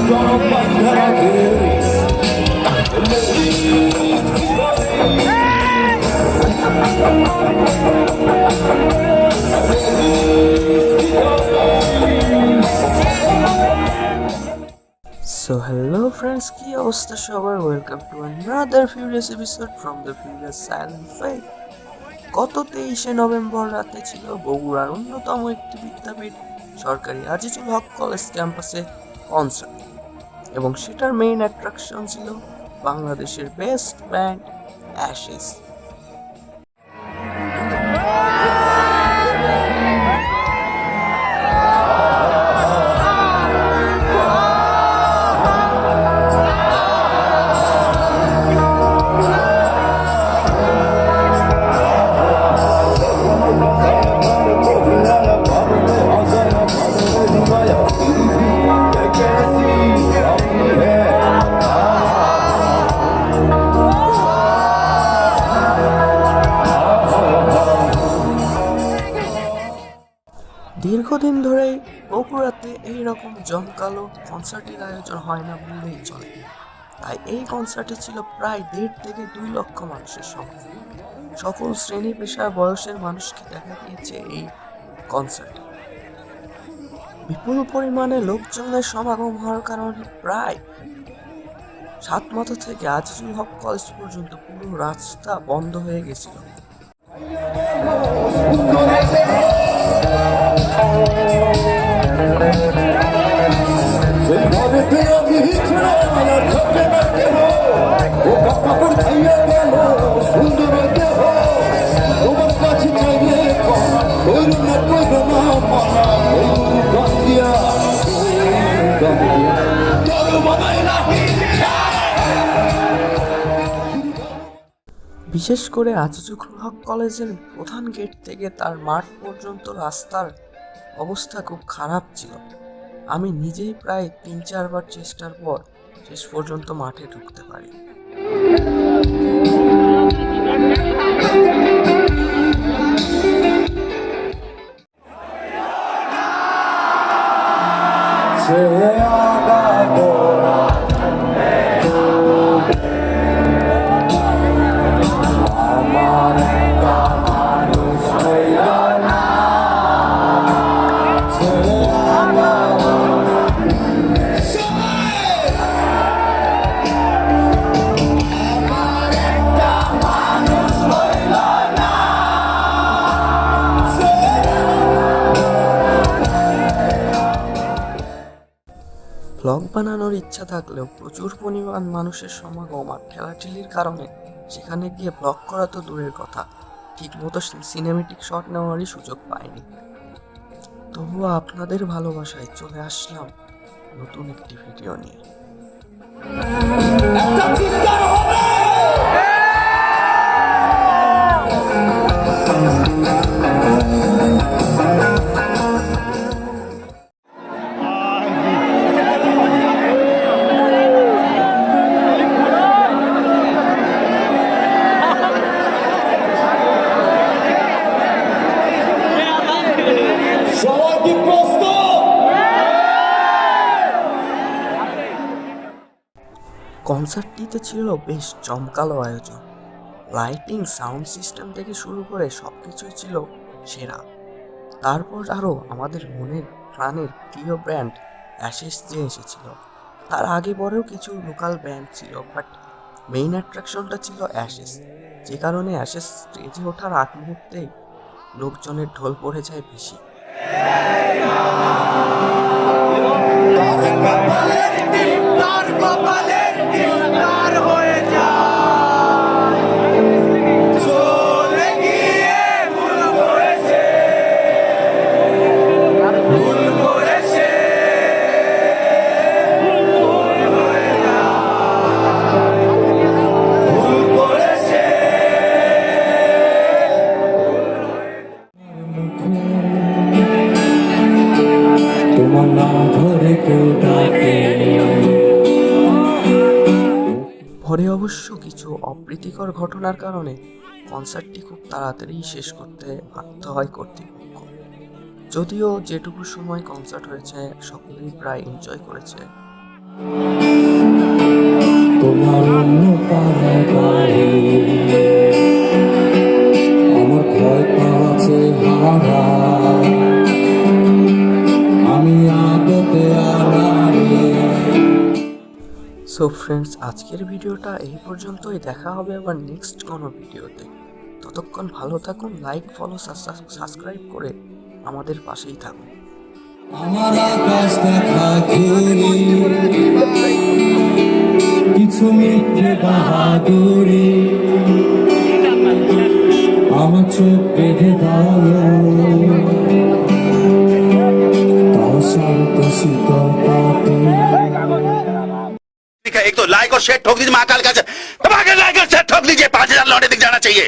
So hello friends, কি অবস্থা সবার? Welcome to another furious episode from the furious silent fate. গত 23শে November রাতে ছিল বগুড়ার অন্যতম একটি বিদ্যাপীঠ সরকারি আজিজুল হক কলেজ ক্যাম্পাসে কনসার্ট, এবং সেটার মেইন অ্যাট্রাকশন ছিল বাংলাদেশের বেস্ট ব্যান্ড অ্যাশেজ। দীর্ঘদিন ধরেই বগুড়াতে এইরকম জমকালো কনসার্টের আয়োজন হয় না বললেই চলে, তাই এই কনসার্টে ছিল প্রায় 1.5 থেকে 2 লক্ষ মানুষের সমাগম। সকল শ্রেণী পেশার বয়সের মানুষকে দেখা গিয়েছে এই কনসার্টে। বিপুল পরিমাণে লোকজনের সমাগম হওয়ার কারণে প্রায় সাতমাথা থেকে আজিজুল হক কলেজ পর্যন্ত পুরো রাস্তা বন্ধ হয়ে গেছিল। বিশেষ করে আজিজুল হক কলেজের প্রধান গেট থেকে তার মাঠ পর্যন্ত রাস্তার অবস্থা খুব খারাপ ছিল। আমি নিজেই প্রায় 3-4 বার চেষ্টার পর শেষ পর্যন্ত মাঠে ঢুকতে পারি। ব্লগ বানানোর ইচ্ছা থাকলেও প্রচুর পরিমাণ মানুষের সমাগম আর ঠেলাঠেলির কারণে সেখানে গিয়ে ব্লগ করা তো দূরের কথা, ঠিকমতো সিনেমেটিক শট নেওয়ারই সুযোগ পাইনি। তবুও আপনাদের ভালোবাসায় চলে আসলাম নতুন একটি ভিডিও নিয়ে। কনসার্টটিতে ছিল বেশ জমকালো আয়োজন, লাইটিং, সাউন্ড সিস্টেম থেকে শুরু করে সবকিছুই ছিল সেরা। তারপর আরও আমাদের মনের প্রাণের প্রিয় ব্র্যান্ড অ্যাশেজ যে এসেছিল। তার আগে পরেও কিছু লোকাল ব্যান্ড ছিল, বাট মেইন অ্যাট্রাকশনটা ছিল অ্যাশেজ, যে কারণে অ্যাশেজ স্টেজে ওঠার আগ মুহূর্তেই লোকজনের ঢোল পড়ে যায় বেশি। পরে অবশ্য কিছু অপ্রীতিকর ঘটনার কারণে কনসার্টটি খুব তাড়াতাড়ি শেষ করতে বাধ্য হয় কর্তৃপক্ষ। যদিও যেটুকু সময় কনসার্ট হয়েছে সকলেই প্রায় এনজয় করেছে। তোমার অন্য পাড়ায় বাড়ি, আমার ভয় পাচ্ছে হারা, আমি আদতে আনারে। সো ফ্রেন্ডস, আজকের ভিডিওটা এই পর্যন্তই। দেখা হবে আবার নেক্সট কোনো ভিডিওতে। ততক্ষণ ভালো থাকুন, লাইক, ফলো, সাবস্ক্রাইব করে আমাদের পাশেই থাকুন। আমার আকাশ দেখা ঘুরি, কিছু মিথ্যে বাহাদুরি, আমার চোখ বেঁধে দাও, তাও শান্ত শীতল পাতে। एक तो लाइक और शेयर ठोक दीजिए महाकाल का, दबा के लाइक और शेयर ठोक दीजिए, 5,000 लौटे दिख जाना चाहिए।